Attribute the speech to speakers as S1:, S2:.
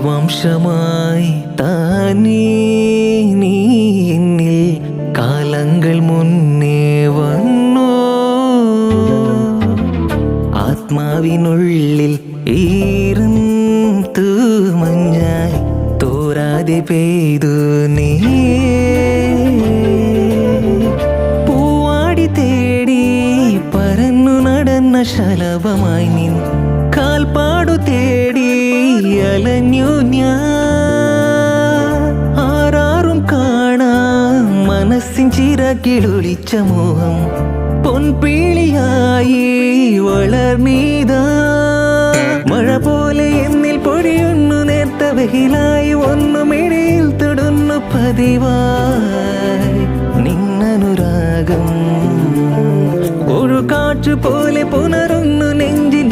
S1: വംശമായി താനേ നീ എന്നിൽ കാലങ്ങൾ മുന്നേ വന്നു. ആത്മാവിനുള്ളിൽ ഈറും തൂമഞ്ഞായി തോരാതെ പെയ്തു നീ. പൂവാടി തേടി പരന്നു നടന്ന ശലഭമായി നിൻ കാൽപ്പാടു തേടി അലഞ്ഞു ഞാൻ. ആരാറും കാണാം മനസ്സിൻ ചിറകിലൊളിച്ച മോഹം പൊൻപീളിയായി വളർന്നീതാ. മഴ പോലെ എന്നിൽ പൊഴിയുന്നു നേർത്ത വെയിലായി ഒന്നുമിടയിൽ തൊടുന്നു പതിവായി നിന്നനുരാഗം. ഒരു കാറ്റു പോലെ പുനരുന്നു നെഞ്ചിൽ